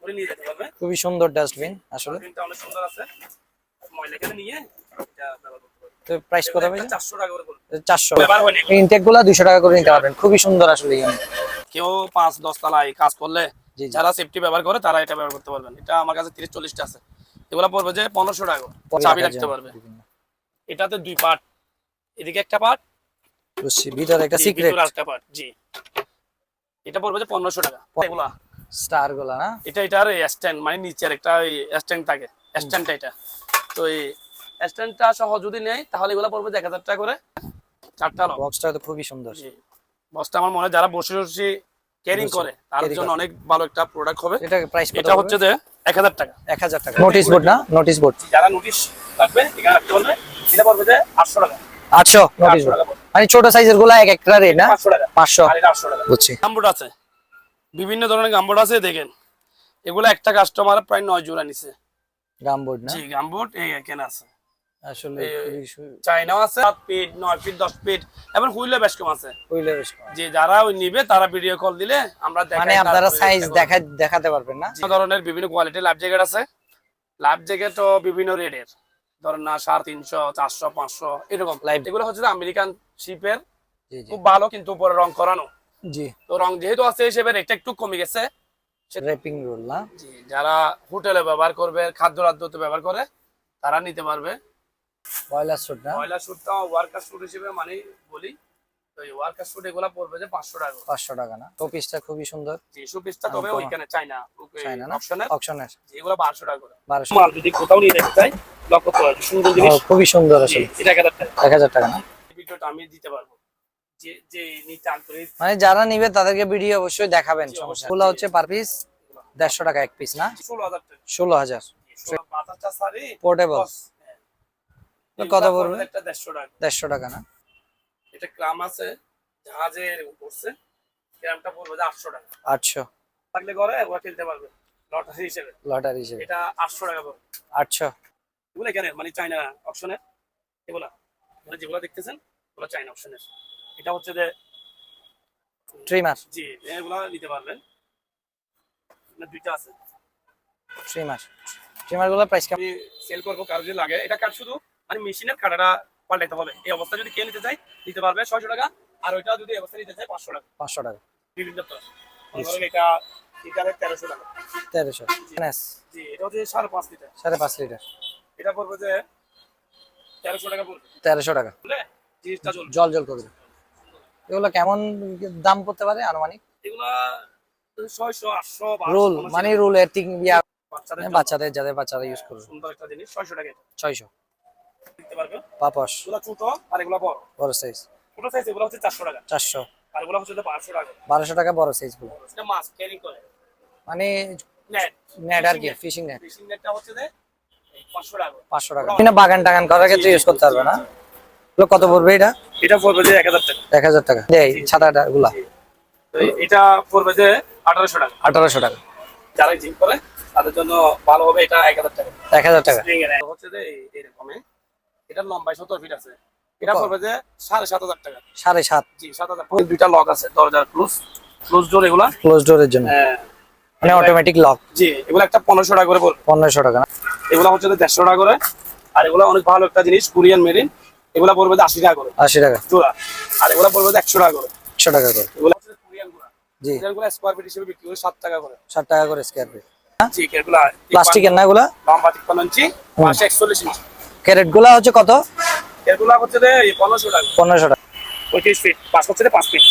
করে নিয়ে যেতে পারবে। খুবই সুন্দর ডাস্টবিন আসলে, ডাস্টবিনটা অনেক সুন্দর আছে, ময়লা এখানে নিয়ে এটা ব্যবহার করতে পারবে। তো প্রাইস কত ভাই? 400 টাকা করে পড়বে। 400। ব্যবহার হয়নি, ইনটেক গুলা 200 টাকা করে নিতে পারবেন, খুবই সুন্দর আসলে। কেউ 5-10 তলায় কাজ করলে জি জি, যারা সেফটি ব্যবহার করে তারা এটা ব্যবহার করতে পারবেন। এটা আমার কাছে 30-40টা আছে, এগুলা পড়বে যে 1500 টাকা, চাবি রাখতে পারবে। এটাতে 2 পার্ট, এদিকে একটা পার্ট, বুঝছি, ভিতরে একটা সিক্রেট, ভিতরে একটা পার্ট। জি, এটা পড়বে যে 1500 টাকা। এগুলা স্টার গুলা না, এটার স্ট্যান্ড, মানে নিচের একটা স্ট্যান্ড থাকে, স্ট্যান্ডটা এটা। তো এই স্ট্যান্ডটা সহ যদি নেয় তাহলে এগুলা পড়বে যে 1000 টাকা করে, 4টা লক। বক্সটা তো খুবই সুন্দর। বক্সটা আমার মনে হয় যারা বসে বসে ক্যারিং করে তার জন্য অনেক ভালো একটা প্রোডাক্ট হবে। এটা প্রাইস কত? এটা হচ্ছে যে 1000 টাকা। 1000 টাকা। নোটিশ বোর্ড না, নোটিশ বোর্ড, যারা নোটিশ রাখবে এখানে রাখতে পারবে। এটা পড়বে যে 800 টাকা। 800 নোটিশ বোর্ড, মানে ছোট সাইজের গুলা এক একটা রেট না, 500 টাকা। 500, আর এটা 800 টাকা। বুঝছি। গামবোর্ড আছে, বিভিন্ন ধরনের গামবোর্ড আছে, দেখেন এগুলা একটা কাস্টমার প্রায় 9 জোড়া নিছে। গামবোর্ড না, জি, গামবোর্ড এই এখানে আছে আসলে চাইনাও আছে, 7 ফিট 9 ফিট 10 ফিট, এবং হুইলে বেশ কম আছে। কইলে বেশ কম। যে যারা ওই নিবে তারা ভিডিও কল দিলে আমরা দেখাই, মানে আপনারা সাইজ দেখাতে পারবেন না। বিভিন্ন ধরনের বিভিন্ন কোয়ালিটির লাইফ জ্যাকেট আছে। লাইফ জ্যাকেটও বিভিন্ন রেটের, ধরেন না 350, 400, 500 এরকম। লাইফ এগুলো হচ্ছে আমেরিকান শিপের, জি জি, খুব ভালো, কিন্তু উপরে রং করানো। জি, তো রং যেহেতু আছে হিসেবে রেটটা একটু কমে গেছে। র‍্যাপিং রোল না, জি, যারা হোটেলে ব্যবহার করবে, খাদ্য রাদ্যতে ব্যবহার করে তারা নিতে পারবে। বয়লার স্যুট না, বয়লার স্যুটটা ওয়ার্কার স্যুট হিসেবে মানে বলি, তো এই ওয়ার্কার স্যুট এগুলা পড়বে যে 500 টাকা। 500 টাকা না। টপিসটা খুবই সুন্দর, জি, শোপিসটা তবে ওইখানে চাইনা না অপশনের, অপশনের, এগুলো 1200 টাকা করে। 1200। মাল যদি কোথাও নিয়ে যেতে চাই লক করতে পারবে, সুন্দর জিনিস, খুবই সুন্দর আসলে। এটা 1000 টাকা। 1000 টাকা না, ভিডিওটা আমি দিতে পারবো, যে যে নিতে আগ্রহী। মানে যারা নিবে তাদেরকে ভিডিও অবশ্যই দেখাবেন, জি, সমস্যা। অবশ্যই। এগুলো হচ্ছে পার পিস 150 টাকা এক পিস না, 16000 টাকা। 16000। 5টা শাড়ি পোর্টেবল কত পড়বে? একটা 150 টাকা। 150 টাকা না, এটা ক্রাম আছে, জাহাজের করছে, ক্রামটা পড়বে যে 800 টাকা। 800 থাকলে ঘরে ওরা কিনতে পারবে লটারি হিসেবে। লটারি হিসেবে এটা 800 টাকা পড়বে। 800। এগুলো এখানে মানে চাইনা অপশনের, এগুলা মানে যেগুলো দেখতেছেন ওগুলো চাইনা অপশনের। এটা হচ্ছে যে ট্রিমার, জি, এগুলা নিতে পারবেন, না দুইটা আছে। ট্রিমার, ট্রিমার গুলো প্রাইস কেমন? আমি সেল করবো, কারো যদি লাগে। এটা কাট শুধু মানে মেশিনের কাটাটা পাল্টাইতে হবে। এই অবস্থা যদি কে নিতে চাই নিতে পারবে 600 টাকা, আর ওইটা যদি এই অবস্থা নিতে চাই 500 টাকা। 500 টাকা। বিভিন্ন তো ধরেন এটা লিটারে 1300 টাকা। 1300 এনএস, জি, এটা হচ্ছে 5.5 লিটার। 5.5 লিটার, এটা পড়বে যে 1300 টাকা পড়বে। 1300 টাকা। বুঝলে জিনিসটা চলবে, জল জল করবে। এগুলো কেমন দাম পড়তে পারে আনুমানিক? এগুলা 600, 800, রুল 1200 মানে রুলের ঠিক বাচ্চাদের বাচ্চাদের, যাদের বাচ্চারা ইউজ করবে। সুন্দর একটা জিনিস, 600 টাকা 600 দিতে পারবে। পাপস, এগুলা ছোট আর এগুলা বড়। বড় সাইজ ছোট সাইজ এগুলা হচ্ছে 400 টাকা, 400, আর এগুলা হচ্ছে 1200 টাকা। 1200 টাকা বড় সাইজ গুলো, এটা মাছ ক্যারি করে মানে নেট, নেট আর কি, ফিশিং নেট। ফিশিং নেটটা হচ্ছে যে 500 টাকা। 500 টাকা। কিনা বাগান টাগান করার ক্ষেত্রে ইউজ করতে পারবে না। এগুলো কত পড়বে? এটা পড়বে যে 1000 টাকা। 1000 টাকা। এই ছাতাটা গুলা তো এটা পড়বে যে 1800 টাকা। 1800 টাকা। যারা জিম করে তাদের জন্য ভালো হবে, এটা 1000 টাকা। 1000 টাকা স্প্রিং এর হচ্ছে যে এরকম, এটা লম্বায় 70 ফিট আছে। এটা পড়বে যে 7500 টাকা। 7.5, জি, 7000। দুইটা লক আছে, দরজার ক্লোজ ডোর, এগুলা ক্লোজ ডোরের জন্য, হ্যাঁ, মানে অটোমেটিক লক। জি, এগুলা একটা 1500 টাকা করে পড়বে। 1500 টাকা না, এগুলা হচ্ছে যে 150 টাকা করে। আর এগুলা অনেক ভালো একটা জিনিস, কোরিয়ান মেরিন, এগুলা পড়বে যে 80 টাকা করে 80 টাকা জোড়া। আর এগুলা পড়বে যে 100 টাকা করে। 100 টাকা করে। এগুলা হচ্ছে কোরিয়ান গুলা, জি, কোরিয়ান গুলা স্কয়ার ফিট হিসেবে বিক্রি করে 7 টাকা করে। 60 টাকা করে স্কয়ার ফিট। জি, এগুলা প্লাস্টিকের না এগুলা? লম্বা 53 ইঞ্চি, পাশে 41 ইঞ্চি। ক্যারেট গুলা হচ্ছে কত? এগুলা হচ্ছে যে 1500 টাকা। 1500 টাকা। 35 ফিট, পাঁচ হচ্ছে যে 5 ফিট।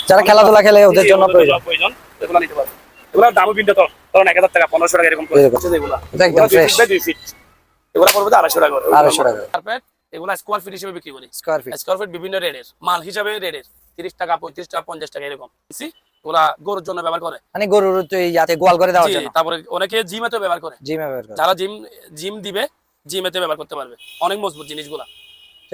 যারা খেলাধুলা খেলে ওদের জন্য প্রয়োজন, এগুলা নিতে পারবে। এগুলা দামও ভিন্ন, তো ধরুন 1000 টাকা, 1500 টাকা এরকম পড়বে। হচ্ছে এগুলা এটা একদম ফ্রেশ। 2 ফিট, এগুলা পড়বে 250 টাকা করে। 250 টাকা কার্পেট, এগুলা স্কয়ার ফিট হিসেবে বিক্রি করি। Square feet. স্কয়ার ফিট বিভিন্ন রেটের, মাল হিসাবে রেটের 30 টাকা, 35 টাকা, 50 টাকা এরকম। ওগুলা গরুর জন্য ব্যবহার করে, মানে গরুর তো ইয়াতে গোয়াল করে দেওয়ার জন্য। তারপরে অনেকে জিমেতে ব্যবহার করে। জিমে ব্যবহার করে। যারা জিম দিবে জিমেতে ব্যবহার করতে পারবে, অনেক মজবুত জিনিসগুলা।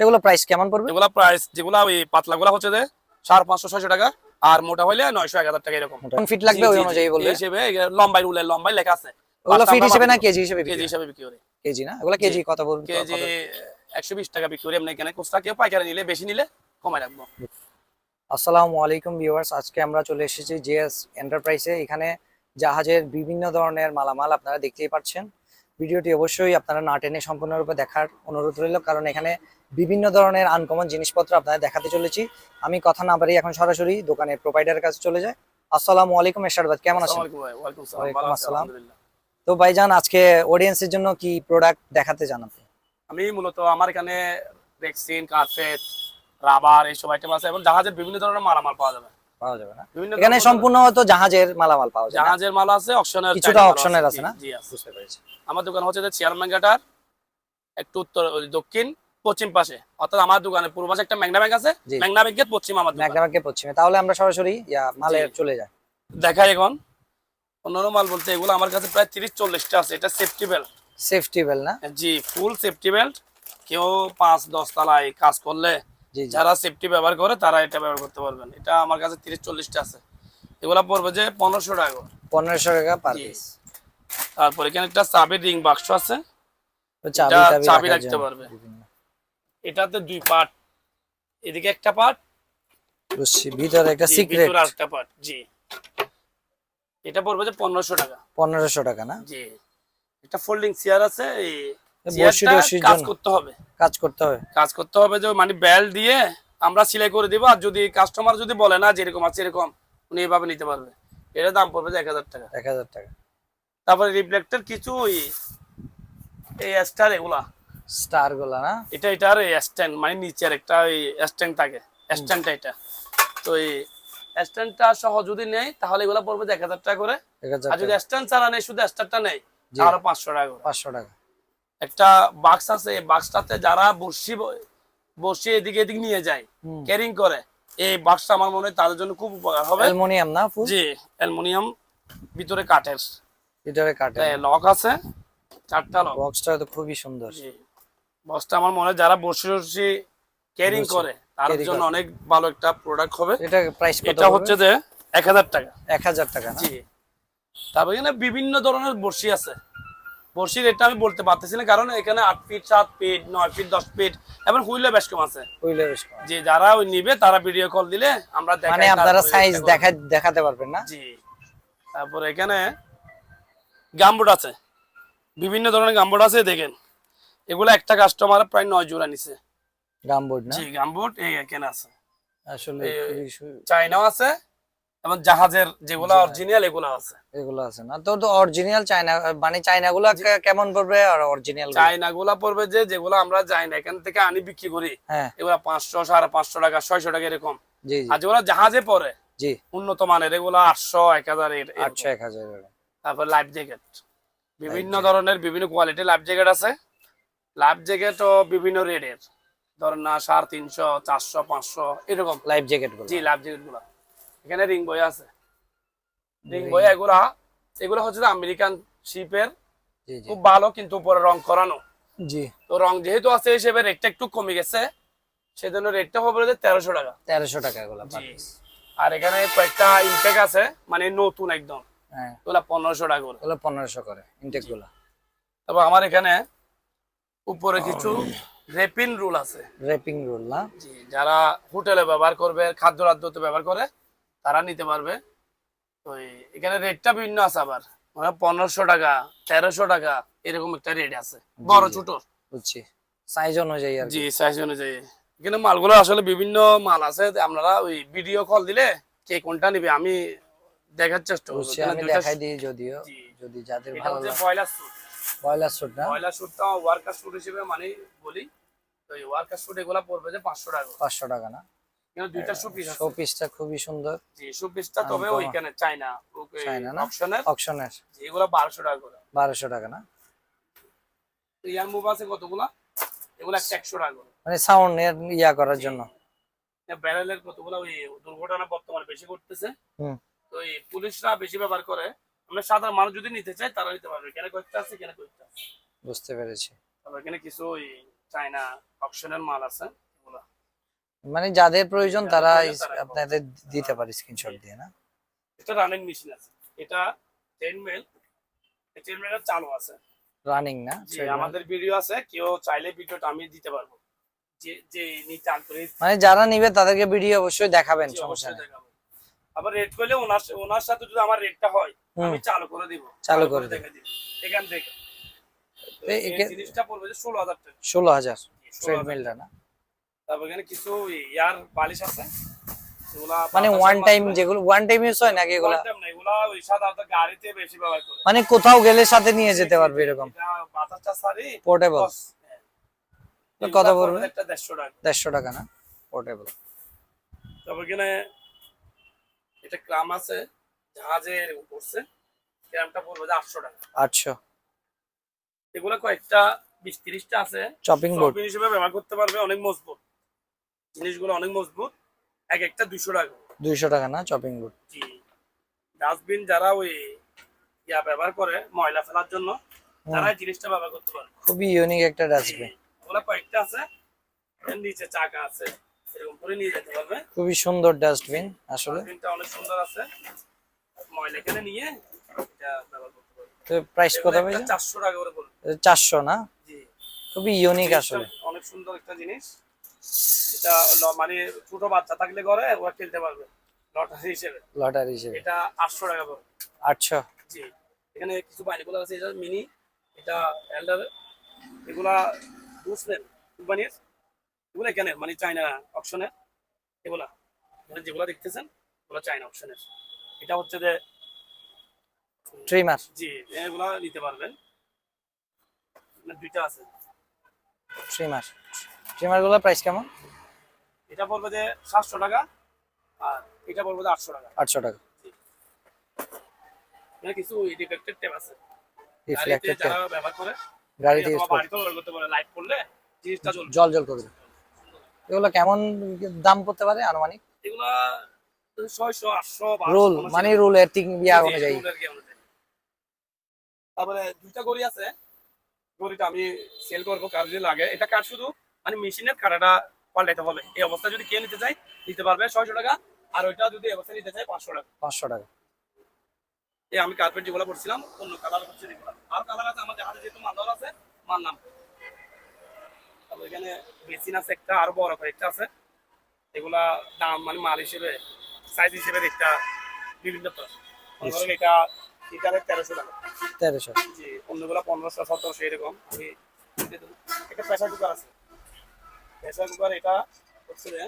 এগুলো প্রাইস কেমন পড়বে? এগুলা প্রাইস যেগুলা ওই পাতলাগুলা হচ্ছে যে 550-600 টাকা, আর মোটা হইলে 900-1000 টাকা এরকম। কোন ফিট লাগবে ওই অনুযায়ী বলবে। হিসেবে লম্বাই রুলের লম্বাই লেখা আছে। ওগুলো ফিট হিসেবে না কেজি হিসেবে? কেজি হিসেবে বিক্রি করে। কেজি না, ওগুলো কেজি কত পড়বে? কেজি 120 টাকা বিক্রি করে। এমনি এখানে খুচরা কেউ পাইকারি নিলে, বেশি নিলে কমাই রাখবো। আসসালামু আলাইকুম ভিউয়ার্স, আজকে আমরা চলে এসেছি জেএস এন্টারপ্রাইজে। এখানে জাহাজের বিভিন্ন ধরনের মালামাল আপনারা দেখতেই পাচ্ছেন। ভিডিওটি অবশ্যই আপনারা না টেনে সম্পূর্ণরূপে দেখার অনুরোধ রইল, কারণ এখানে বিভিন্ন ধরনের আনকমন জিনিসপত্র আপনাদের দেখাতে চলেছি। আমি কথা না বাড়িয়ে এখন সরাসরি দোকানের প্রোভাইডারের কাছে চলে যাই। আসসালামু আলাইকুম এরশাদ ভাই, কেমন আছেন? ওয়ালাইকুম আসসালাম। তো ভাইজান, আজকে অডিয়েন্সের জন্য কি প্রোডাক্ট দেখাতে চান আপনি? আমি মূলত আমার এখানে রেক্সিন, কার্পেট, রাবার এইসব আইটেম আছে এবং জাহাজের বিভিন্ন ধরনের মালামাল পাওয়া যাবে। পাওয়া যাবে না? বিভিন্ন এখানে ধরনের সম্পূর্ণ হয়তো জাহাজের মালামাল পাওয়া যায় না? জাহাজের মাল আছে, অপশনের কিছুটা অপশনের আছে না? জি আছে। বুঝতে পেরেছি। আমার দোকান হচ্ছে যে চেয়ারম্যান ঘাটার একটু উত্তর দক্ষিণ পশ্চিম পাশে, অর্থাৎ আমার দোকানের পূর্ব পাশে একটা মেঘনা ব্যাংক আছে, জি। মেঘনা ব্যাংকের পশ্চিম আমার দোকান। ম্যাগনাবাকে পশ্চিমে, তাহলে আমরা সরাসরি মালে জি। চলে যাই। দেখাই এখন অন্যান্য মাল বলতে এগুলো আমার কাছে প্রায় 30-40টা আছে। এটা সেফটি বেল্ট, সেফটি বেল না? জি ফুল সেফটি বেল্ট। কেউ 5-10 তলায় কাজ করলে জি জি। যারা সেফটি ব্যবহার করে তারা এটা ব্যবহার করতে পারবেন। এটা আমার কাছে 30-40টা আছে। এগুলা পড়বে যে 1500 টাকা করে। 1500 টাকা পার জি। পিস। তারপর এখানে একটা চাবির রিং বাক্স আছে, চাবি এটা টাবি চাবি রাখার রাখতে জন্য পারবে। বিভিন্ন। এটাতে 2 পার্ট, এদিকে একটা পার্ট, বুঝছি, ভিতরে একটা জি সিক্রেট। ভিতরে আরেকটা পার্ট। জি এটা পড়বে যে 1500 টাকা। 1500 টাকা না? জি একটা ফোল্ডিং চেয়ার আছে, এই বসি চেয়ারটা টসির কাজ জন্য করতে হবে। কাজ করতে হবে। কাজ করতে হবে যে মানে বেল্ট দিয়ে আমরা সেলাই করে দিব, আর যদি কাস্টমার যদি বলে না যেরকম আছে এরকম, উনি এইভাবে নিতে পারবে। এটার দাম পড়বে যে 1000 টাকা। 1000 টাকা। তারপরে রিফ্লেক্টর কিছু এই স্টার এগুলা, স্টার গুলা না? এটার স্ট্যান্ড মানে নিচের একটা স্ট্যান্ড থাকে, স্ট্যান্ডটা এটা। তো এই স্ট্যান্ডটা সহ যদি নেই তাহলে এগুলা পড়বে যে 1000 টাকা করে। 1000 আর যদি টাকা। স্ট্যান্ড ছাড়া নেই, শুধু স্টারটা নেই, জি। তাহলে 500 টাকা করে। 500 টাকা। একটা বাক্স আছে, এই বাক্সটাতে যারা বসি এদিকে এদিকে নিয়ে যায়, ক্যারিং করে, এই বাক্সটা আমার মনে হয় তাদের জন্য খুব উপকার হবে। অ্যালুমিনিয়াম না? ফুল জি অ্যালুমিনিয়াম, ভিতরে কাঠের, ভিতরে কাটে। লক আছে, 4টা লক। বক্সটা তো খুবই সুন্দর। জি বক্সটা আমার মনে হয় যারা বসি ক্যারিং করে তার carry জন্য করে। অনেক ভালো একটা প্রোডাক্ট হবে। এটা প্রাইস কত? এটা হচ্ছে যে 1000 টাকা। 1000 টাকা না? জি তারপর এখানে বিভিন্ন ধরনের বড়শি আছে। বড়শির এটা আমি বলতে পারতেছি না, কারণ এখানে 8 ফিট, 7 ফিট, 9 ফিট, 10 ফিট এবং হুইলে বেশ কম আছে। ওইলে বেশ কম। যে যারা ওই নিবে তারা ভিডিও কল দিলে আমরা দেখাই, মানে আপনারা তারপরে সাইজ এটা করবো। দেখাতে পারবেন না? জি তারপর এখানে গামবুট আছে, বিভিন্ন ধরনের গামবুট আছে দেখেন। এগুলো একটা কাস্টমার প্রায় 9 জোড়া নিছে। গামবোর্ড না? জি গামবুট এই এখানে আছে, আসলে খুবই চাইনাও আছে এবং জাহাজের যেগুলো অরিজিনাল এগুলো আছে। এগুলো আছে না? তো অরিজিনাল চায়না, মানে চায়না গুলা কেমন পড়বে আর অরিজিনাল? চাইনা গুলা পড়বে যে যেগুলো আমরা যাই না এখান থেকে আনি বিক্রি করি, হ্যাঁ। এগুলা 500, 550 টাকা, 600 টাকা এরকম। জি জি আর যেগুলো জাহাজে পড়ে জি। উন্নত মানের, এগুলো 800, 1000 এরকম। 800 1000 টাকা। তারপর লাইফ জ্যাকেট, বিভিন্ন ধরনের বিভিন্ন কোয়ালিটির লাইফ জ্যাকেট আছে। লাইফ জ্যাকেটও বিভিন্ন রেটের, ধরেন না 350, 400, 500 এরকম লাইফ জ্যাকেট গুলো। জি লাইফ জ্যাকেট গুলা। এখানে রিং বয় আছে, রিং বয় এগুলো হচ্ছে আমেরিকান শিপের, জি জি খুব ভালো, কিন্তু উপরে রং করানো। জি। তো রং যেহেতু আছে হিসেবে রেটটা একটু কমে গেছে, সেজন্য রেটটা হবে 1300 টাকা। 1300 টাকা গুলো। জি আর এখানে কয়েকটা ইনটেক আছে, মানে নতুন একদম, হ্যাঁ, ওগুলা 1500 টাকা করে। ওগুলো 1500 করে ইনটেক গুলো। তবে আমার এখানে উপরে কিছু রেপিং রুল আছে। র্যাপিং রোল না? জি যারা হোটেলে ব্যবহার করবে, খাদ্য রাদ্যতে ব্যবহার করে, তারা নিতে পারবে। তো এখানে রেটটা বিভিন্ন আছে, আবার মানে 1500 টাকা, 1300 টাকা এরকম একটা রেট আছে, বড় ছোট। বুঝছি, সাইজ অনুযায়ী আর কি। জি সাইজ অনুযায়ী। এখানে মালগুলো আসলে বিভিন্ন মাল আছে, আপনারা ওই ভিডিও কল দিলে কে কোনটা নিবে আমি দেখার চেষ্টা করব। বুঝছি, আমি দেখাই দিই যদিও, জি। যদি যাদের এটা ভালো হচ্ছে লাগে। Boiler suit. বয়লার স্যুট না? বয়লার স্যুটটা ওয়ার্কার স্যুট হিসেবে মানে বলি। তো এই ওয়ার্কার স্যুট এগুলা পড়বে যে 500 টাকা। 500 টাকা না? এখানে দুইটা শু পিস আছে। শো পিসটা খুবই সুন্দর। জি শু পিসটা তবে ওইখানে চাইনা চায়না না? অপশনের, অকশনের। এগুলা 1200 টাকা করে। 1200 টাকা না? ইয়ার মুভ আছে কতগুলা, এগুলা 100 টাকা করে। মানে সাউন্ড করার জন্য। ব্যারেলের কতগুলা ওই দুর্ঘটনা বর্তমানে বেশি ঘটতেছে, হুম। তো এই পুলিশরা বেশি ব্যবহার করে। আমরা সাধারণ মানুষ যদি নিতে চাই তারা নিতে পারবে। এখানে কয়েকটা আছে, এখানে কয়েকটা আছে। বুঝতে পেরেছি। তবে এখানে কিছু ওই চাইনা অপশনের মাল আছে এগুলা। মানে যাদের প্রয়োজন তারা তারা আপনাদের দিতে পারে স্ক্রিনশট দিয়ে না? এটা রানিং মেশিন আছে, এটা 10 মেল, 10 মেলের চালু আছে। রানিং না? জি আমাদের ভিডিও আছে, কেউ চাইলে ভিডিওটা আমি দিতে পারবো, যে যে নিতে আগ্রহী। মানে যারা নিবে তাদেরকে ভিডিও অবশ্যই দেখাবেন, জি, সমস্যা অবশ্যই নেই। দেখাবো। আবার রেট করলে ওনার সাথে যদি আমার রেটটা হয় আমি চালু করে দিব, চালু করে দিব। দেখে দিব এখান থেকে। তো এই এই জিনিসটা পড়বে যে 16,000 টাকা। 16,000 16,000 ট্রেডমিলটা না? তারপর এখানে কিছু ইয়ার বালিশ আছে, এগুলা মানে ওয়ান টাইম, যেগুলো ওয়ান টাইম ইউজ হয় নাকি এগুলা? না, এগুলা ওই সাধারণত গাড়িতে বেশি ব্যবহার করে। মানে কোথাও গেলে সাথে নিয়ে যেতে পারবে এরকম এটা বাতাসটা সারি পোর্টেবল। কত পড়বে? একটা 150 টাকা। 150 টাকা না পোর্টেবল? তারপর এখানে এটা ক্রাম আছে, জাহাজে এরকম করছে, ক্রামটা পড়বে যে 800 টাকা। 800। এগুলা কয়েকটা 20-30টা আছে, চপিং বোর্ড শপিং হিসেবে ব্যবহার করতে পারবে, অনেক মজবুত জিনিসগুলো, অনেক মজবুত। এক একটা 200 টাকা। 200 টাকা না চপিং বোর্ড? জি। ডাস্টবিন যারা ওই ইয়া ব্যবহার করে ময়লা ফেলার জন্য, তারা এই জিনিসটা ব্যবহার করতে পারে। খুবই ইউনিক একটা ডাস্টবিন। ওগুলা কয়েকটা আছে, এর নিচে চাকা আছে, এরকম করে নিয়ে যেতে পারবে। খুবই সুন্দর ডাস্টবিন আসলে। ডাস্টবিনটা অনেক সুন্দর আছে, ময়লা এখানে নিয়ে এটা ব্যবহার করতে পারবে। তো প্রাইস কত এগুলো ভাই? একটা 400 টাকা করে পড়বে। 400 না? জি। খুবই ইউনিক আসলে। অনেক সুন্দর একটা জিনিস। এটা মানে ছোট বাচ্চা থাকলে ঘরে ওরা খেলতে পারবে লটারি হিসেবে। লটারি হিসেবে এটা 800 টাকা পড়বে। 800। জি। এখানে কিছু বাইনাকুলার আছে, এটা মিনি, এটা এল্ডার, এগুলা বুঝলেন কোম্পানির, এগুলো এখানে মানে চায়না অপশনের, এগুলা মানে যেগুলা দেখতেছেন ওগুলা চায়না অপশনের। এটা হচ্ছে যে ট্রিমার। জি, এগুলা নিতে পারবেন, দুইটা আছে। ট্রিমার। ট্রিমার গুলো প্রাইস কেমন? এটা পড়বে যে 700 টাকা, আর এটা পড়বে যে 800 টাকা। 800 টাকা। এখানে কিছু ডিফেক্টেড টেপ আছে, গাড়িতে রিফ্লেক্টেড যারা ব্যবহার করে, গাড়িতে ইউজ অথবা করে বাড়িতে ব্যবহার করতে পারে, লাইট পড়লে জিনিসটা জ্বলবে। জল জল করবে। এগুলো কেমন দাম পড়তে পারে আনুমানিক? এগুলা 600, 800, 1200 রুল মানে রুলের ঠিক ইয়া জি, অনুযায়ী। রুলের কি অনুযায়ী। তারপরে দুইটা গড়ি আছে, গড়িটা আমি সেল করবো, কার যদি লাগে। এটা কার শুধু মানে মেশিনের কাটাটা পাল্টাইতে হবে। এই অবস্থা যদি কে নিতে চাই নিতে পারবে 600 টাকা, আর ওইটা যদি এই অবস্থা নিতে চাই 500 টাকা। 500 টাকা। এই আমি কার্পেট যেগুলো করছিলাম অন্য কালার হচ্ছে এগুলো, আর কালার আছে আমাদের হাতে যেহেতু মাল আছে মাল নাম। তারপর এখানে বেসিন আছে একটা, আরো বড় কয়েকটা আছে, এগুলা দাম মানে মাল হিসেবে সাইজ হিসেবে একটা বিভিন্ন তো। ধরেন এটা লিটারে 1300 টাকা। 1300। জি, অন্যগুলো 1500, 1700 এরকম। আমি একটা প্রেসার কুকার আছে, প্রেসার কুকার এটা হচ্ছে যে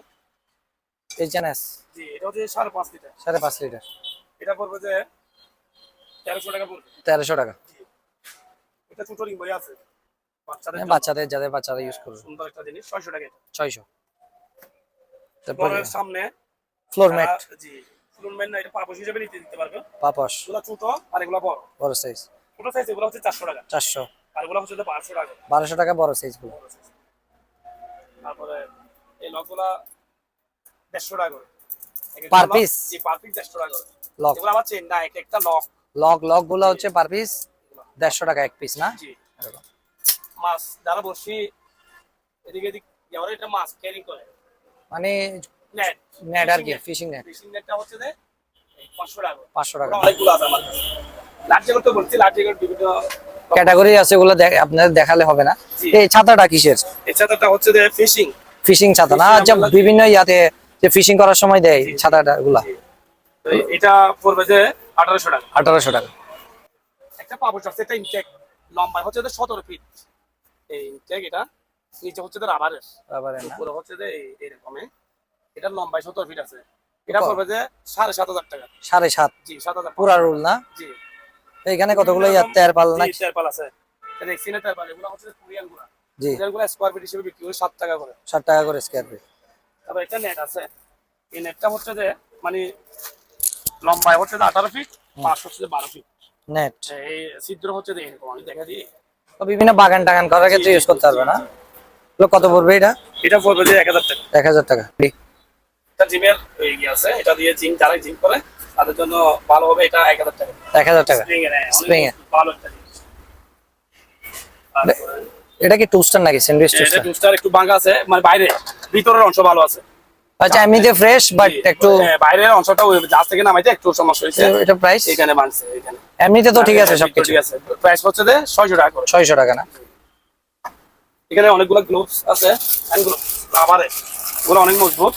এইচএনএস। জি, এটা হচ্ছে 5.5 লিটার। 5.5 লিটার। এটা পড়বে যে 1300 টাকা পড়বে। 1300 টাকা। জি। এটা ছোট রিং বই আছে বাচ্চাদের জন্য। বাচ্চাদের, যাদের বাচ্চারা ইউজ করবে। সুন্দর একটা জিনিস, 600 টাকা এটা। 600। তারপর ঘরের সামনে ফ্লোর ম্যাট। জি, ফ্লোর ম্যাট না, এটা পাপোশ হিসেবে নিতে দিতে পারবে। পাপোশ এগুলো ছোট আর এগুলো বড়। বড় সাইজ। ছোট সাইজ এগুলো হচ্ছে 400 টাকা, 400। আর এগুলো হচ্ছে 1200 টাকা। 1200 টাকা বড় সাইজ গুলো। তারপরে এই লকগুলা 150 টাকা করে পার পিস। জি, পার পিস 150 টাকা করে। লক। এগুলো আবার চেন না, একটা লক। লক গুলো হচ্ছে পার পিস 150 টাকা এক পিস না? জি। মাছ যারা বসি এদিকে এদিক যারা এটা মাছ ক্যারি করে, মানে নেট নেট আর কি, ফিশিং নেট। ফিশিং নেটটা হচ্ছে যে 500 টাকা করে। 500 টাকা। অনেকগুলো আছে আমার কাছে। লাঠিগুলো তো বলছি, লাঠিগুলো বিভিন্ন ক্যাটাগরি আছে, ওগুলো আপনাদের দেখালে হবে না। জি। এই ছাতাটা কিসের? এই ছাতাটা হচ্ছে যে ফিশিং ফিশিং ছাতা না? আচ্ছা, বিভিন্ন ইয়াতে যে ফিশিং করার সময় দেয় ছাতাটা গুলা। তো এটা পড়বে যে 1800 টাকা। 1800 টাকা। একটা পাপোশ আছে, এটা ইনটেক, লম্বা হচ্ছে যে 17 ফিট। এই ইনটেক, এটা নিচে হচ্ছে যে রাবারের, আবার না? উপরে হচ্ছে যে এরকম, এটা লম্বায় 17 ফিট আছে। এটা পড়বে যে 7,500 টাকা। 7.5। জি, 7,000 পুরা রুল না? জি। এইখানে কতগুলো ইয়া তেরপাল না? জি, তেরপাল আছে। এটা এক্সিনা তেরপাল, এগুলো হচ্ছে কোরিয়ান গুলা। জি। কোরিয়ান স্কয়ার ফিট হিসেবে বিক্রি করে 7 টাকা করে। 60 টাকা করে স্কয়ার ফিট। তারপর একটা নেট আছে, এই নেটটা হচ্ছে যে মানে লম্বায় হচ্ছে যে 18 ফিট, পাশ হচ্ছে যে 12 ফিট। নেট এই ছিদ্র হচ্ছে যে এরকম, আমি দেখা দিই। তো বিভিন্ন বাগান টাগান করার ক্ষেত্রে ইউজ করতে পারবে না? তো কত পড়বে এটা? এটা পড়বে যে 1000 টাকা। 1000 টাকা। এটা জিমের ইয়ে আছে, এটা দিয়ে জিম, যারা জিম করে তাদের জন্য ভালো হবে। এটা 1000 টাকা। 1000 টাকা। স্প্রিং এর, স্প্রিং এর। ভালো একটা জিনিস। এটা কি টুস্টার নাকি? স্যান্ডউইচ এটা টুস্টার? টুস্টার একটু ভাঙা আছে, মানে বাইরে, ভিতরের অংশ ভালো আছে। আচ্ছা, এমনিতে ফ্রেশ বাট একটু বাইরের অংশটা ওই জাহাজ থেকে নামাইতে একটু সমস্যা হয়েছে। এটা প্রাইস এখানে ভাঙছে, এখানে। এমনিতে তো ঠিক আছে সবকিছু। ঠিক আছে, প্রাইস হচ্ছে যে 600 টাকা করে। 600 টাকা না? এখানে অনেকগুলো গ্লোভস আছে, হ্যান্ড গ্লোভস রাবারের, এগুলো অনেক মজবুত।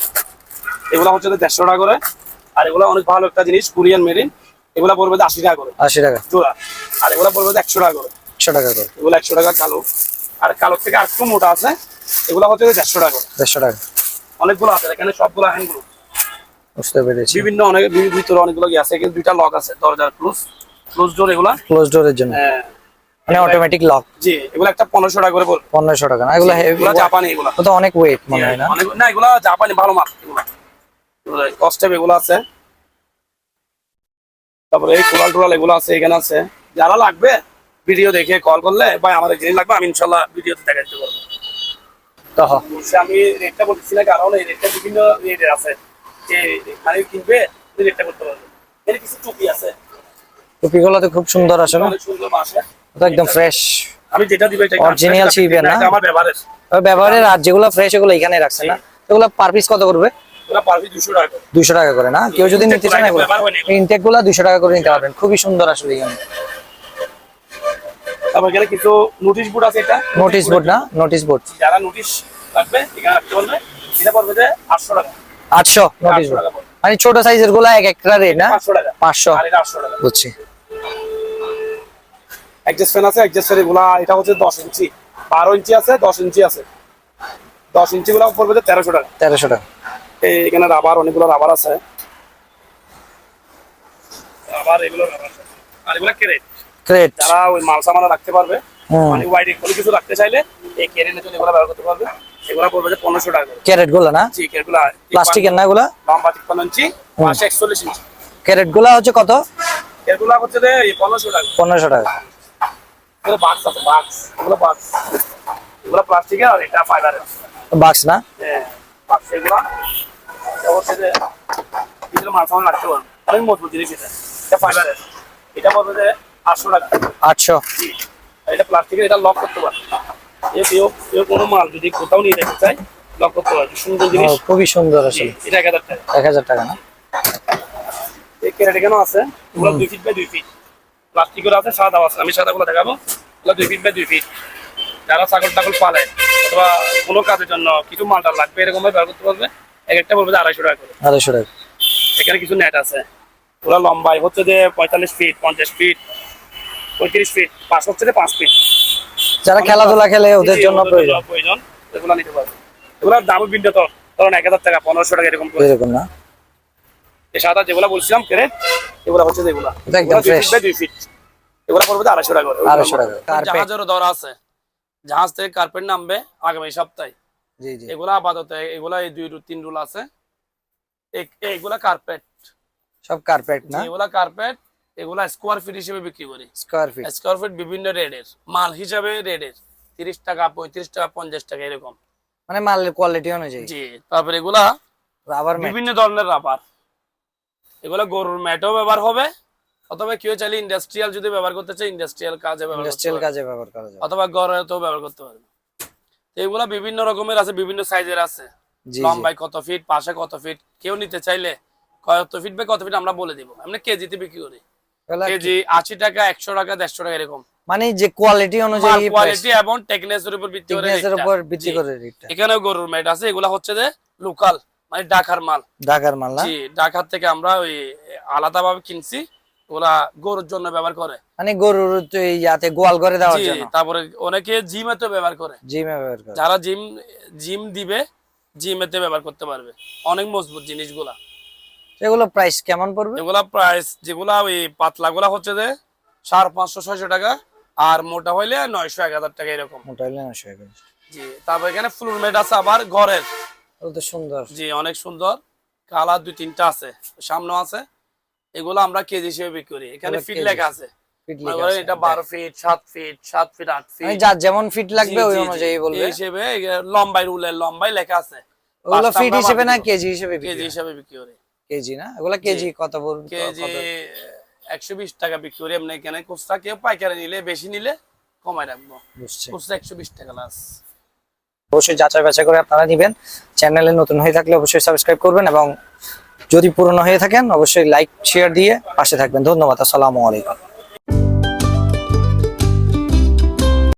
এগুলো হচ্ছে যে 150 টাকা করে। আর এগুলা অনেক ভালো একটা জিনিস, কোরিয়ান মেরিন। এগুলা পড়বে 80 টাকা করে 80 টাকা জোড়া। আর এগুলা পড়বে 100 টাকা করে। 100 টাকা করে। এগুলো 100 টাকা কালো। আর কালো থেকে আর একটু মোটা আছে, এগুলো হচ্ছে 150 টাকা করে। 150 টাকা। অনেকগুলো আছে এখানে, সবগুলো হ্যান্ডগুলো। বুঝতে পেরেছি। বিভিন্ন অনেক ভিতরে অনেকগুলো আছে, এখানে দুইটা লক আছে, দরজার ক্লোজ ডোর এগুলা। ক্লোজ ডোরের জন্য হ্যাঁ, মানে অটোমেটিক লক। জি, এগুলো একটা 1500 টাকা করে পড়বে। 1500 টাকা না? এগুলো এগুলো জাপানি, এগুলো তো অনেক ওয়েট মনে হয় না? না, এগুলো জাপানি ভালো মাল। এগুলো কস্টেপ এগুলো আছে। তারপরে এই কোরাল টোরাল এগুলো আছে, এখানে আছে। যারা লাগবে ভিডিও দেখে কল করলে, ভাই আমার জিনিস লাগবে, আমি ইনশাল্লাহ ভিডিওতে দেখাতে পারবো। তো আমি রেটটা বলতেছি না, কারণ এই রেটটা বিভিন্ন রেটের আছে, যে মানে কিনবে রেটটা করতে পারবে। এর কিছু টুপি আছে, টুপিগুলো তো খুব সুন্দর আসলে, অনেক সুন্দর মাসে, তো একদম ফ্রেশ আমি যেটা দিবে এটা অরিজিনাল ছিবে না, এটা আমার ব্যবহারের। ব্যবহারের। আর যেগুলো ফ্রেশ এগুলো এখানে রাখছেন না? এগুলো পার পিস কত করবে? ওরা পারবি 200 টাকা করে। 200 টাকা করে না? কেউ যদি নিতে চান এগুলো ইনটেক গুলো 200 টাকা করে নিতে পারবেন, খুবই সুন্দর আসলে এখানে। তারপর এখানে কিছু নোটিশ বোর্ড আছে, এটা নোটিশ বোর্ড না? নোটিশ বোর্ড যারা নোটিশ রাখবে এখানে রাখতে পারবে। এটা পড়বে যে 800 টাকা। 800 নোটিশ বোর্ড, মানে ছোট সাইজের গুলো এক একটা রেট না? 500 টাকা। 500। আর এটা 800 টাকা। বুঝছি। অ্যাডজাস্ট ফ্যান আছে, অ্যাডজাস্ট ফ্যান এগুলা এটা হচ্ছে 10 ইঞ্চি, 12 ইঞ্চি আছে, 10 ইঞ্চি আছে। 10 ইঞ্চি গুলো পড়বে যে 1300 টাকা। 1300 টাকা। এই এখানে রাবার, অনেকগুলো রাবার আছে, রাবার এগুলো রাবার। আর এগুলো ক্রেট, ক্রেট যারা ওই মাল সামান রাখতে পারবে, হুম। মানে ওয়াইড কোনো কিছু রাখতে চাইলে এই ক্রেটের জন্য এগুলো ব্যবহার করতে পারবে। এগুলো পড়বে যে 1500 টাকা করে। ক্যারেট গুলো না? জি, ক্রেটগুলো প্লাস্টিকের না এগুলা? লম্বা 53 ইঞ্চি, পাশে 41 ইঞ্চি। ক্যারেট গুলা হচ্ছে কত? এগুলো হচ্ছে যে 1500 টাকা। 1500 টাকা। এগুলো বাক্স আছে, বাক্স, এগুলো বাক্স, এগুলো প্লাস্টিকের আর এটা ফাইবারের। বাক্স না? হ্যাঁ, বাক্স এগুলো। এটা হচ্ছে যে ভিতরে মাল সামান রাখতে পারবে, অনেক মজবুত জিনিস এটা। এটা ফাইবারের, এটা বলবে যে 800 টাকা। 800। জি, আর এটা প্লাস্টিকের, এটা লক করতে পারবে। কেউ কোনো মাল যদি কোথাও নিয়ে যেতে চায়, লক করতে পারবে। সুন্দর জিনিস, খুবই সুন্দর জি, আসলে। এটা 1000 টাকা। 1000 টাকা না? এই ক্যারেট এখানেও আছে, এগুলো 2 ফিট বাই 2 ফিট। প্লাস্টিকের আছে, সাদা আছে, আমি সাদাগুলো দেখাবো। এগুলো 2 ফিট বাই 2 ফিট। যারা ছাগল টাগল পালে অথবা কোনো কাজের জন্য কিছু মালটা লাগবে, এরকম ভাবে ব্যবহার করতে পারবে। এক একটা বলবে যে 250 টাকা করে। 250 টাকা। এখানে কিছু নেট আছে, ওরা লম্বায় হচ্ছে যে 45 ফিট, 50 ফিট, 35 ফিট, পাশ হচ্ছে যে 5 ফিট। যারা খেলাধুলা খেলে ওদের জন্য প্রয়োজন, এগুলো নিতে পারবে। এগুলোর দামও ভিন্ন, তো ধরুন 1000 টাকা, 1500 টাকা এরকম করে। এরকম না? এই সাদা যেগুলো বলছিলাম ক্রেট, এগুলো হচ্ছে যেগুলো এটা একদম 2 ফিট বাই 2 ফিট। এগুলো পড়বে 250 টাকা করে। 250 টাকা। কার্পেট, জাহাজেরও দর আছে, জাহাজ থেকে কার্পেট নামবে আগামী সপ্তাহে। জি জি। এগুলা আপাতত এগুলা এই 2-3 রুল আছে। এগুলা কার্পেট, সব কার্পেট না? এগুলা কার্পেট। এগুলা স্কোয়ার ফিট হিসেবে বিক্রি করি। Square feet? স্কোয়ার ফিট বিভিন্ন রেটের মাল হিসাবে রেটের, 30 টাকা, 35 টাকা, 50 টাকা এরকম, মানে মালের কোয়ালিটি অনুযায়ী। জি। তারপরে এগুলা রাবার ম্যাট? বিভিন্ন ধরনের রাবার। এগুলা গরুর ম্যাটও ব্যবহার হবে, অথবা কেউ চাইলে ইন্ডাস্ট্রিয়াল যদি ব্যবহার করতে চায়, ইন্ডাস্ট্রিয়াল কাজে ব্যবহার করতে ইন্ডাস্ট্রিয়াল পারবে, কাজে ব্যবহার করা যায়, অথবা ঘরেতেও ব্যবহার করতে পারবে। তো এগুলা বিভিন্ন রকমের আছে, বিভিন্ন সাইজের আছে। জি জি। লম্বায় কত ফিট, পাশে কত ফিট, কেউ নিতে চাইলে কত ফিট বাই কত ফিট আমরা বলে দিব। আমরা কেজিতে বিক্রি করি, এগুলা কেজি 80 টাকা, 100 টাকা, 150 টাকা এরকম। মানে যে কোয়ালিটি অনুযায়ী, কোয়ালিটি এবং টেকনেসের উপর ভিত্তি করে টেকনেসের রেটটা। উপর ভিত্তি জি। করে রেটটা। এখানেও গরুর ম্যাট আছে, এগুলা হচ্ছে যে লোকাল, মানে ঢাকার মাল। ঢাকার মাল না? জি, ঢাকার থেকে আমরা ওই আলাদাভাবে কিনছি, ওরা গরুর জন্য ব্যবহার করে। মানে গরুর তো এই ইয়াতে গোয়াল করে দেওয়ার জি, জন্য। তারপরে অনেকে জিমেতে ব্যবহার করে, জিমে ব্যবহার করে। যারা জিম দিবে, জিমেতে ব্যবহার করতে পারবে। অনেক মজবুত জিনিসগুলা। এগুলো প্রাইস কেমন পড়বে? এগুলা প্রাইস, যেগুলা ওই পাতলা গুলা হচ্ছে যে 550-600 টাকা, আর মোটা হইলে 900-1000 টাকা এরকম। মোটা হলে 900 টাকা। জি। তারপর এখানে ফ্লোর ম্যাট আছে আবার ঘরের। এগুলো তো সুন্দর। জি, অনেক সুন্দর, কালার 2-3টা আছে, সামনেও আছে। এগুলো আমরা কেজি হিসেবে বিক্রি করি। এখানে ফিট লেখা আছে, ফিট মনে লেখা করেন আছে। এটা 12 ফিট, 7 ফিট, 7 ফিট, 8 মানে ফিট, যার যেমন ফিট লাগবে জি, ওই জি, অনুযায়ী জি। বলবে। এই হিসেবে লম্বাই, রুলের লম্বাই লেখা আছে। ওগুলো পাঁচটা ফিট আমরা হিসেবে না মাপি দিব। কেজি হিসেবে কেজি বিক্রি? হিসেবে বিক্রি করি। কেজি না? এগুলো কেজি কত পড়বে? কেজি 120 টাকা বিক্রি করি। এমনি এখানে খুচরা কেউ পাইকারি নিলে, বেশি নিলে কমাই রাখবো। বুঝছি। খুচরা 120 টাকা লাস। অবশ্যই যাচাই বাছাই করে আপনারা নিবেন। চ্যানেলে নতুন হয়ে থাকলে অবশ্যই সাবস্ক্রাইব করবেন, এবং যদি পুরনো হয়ে থাকেন অবশ্যই লাইক শেয়ার দিয়ে পাশে থাকবেন। ধন্যবাদ। আসসালামু আলাইকুম।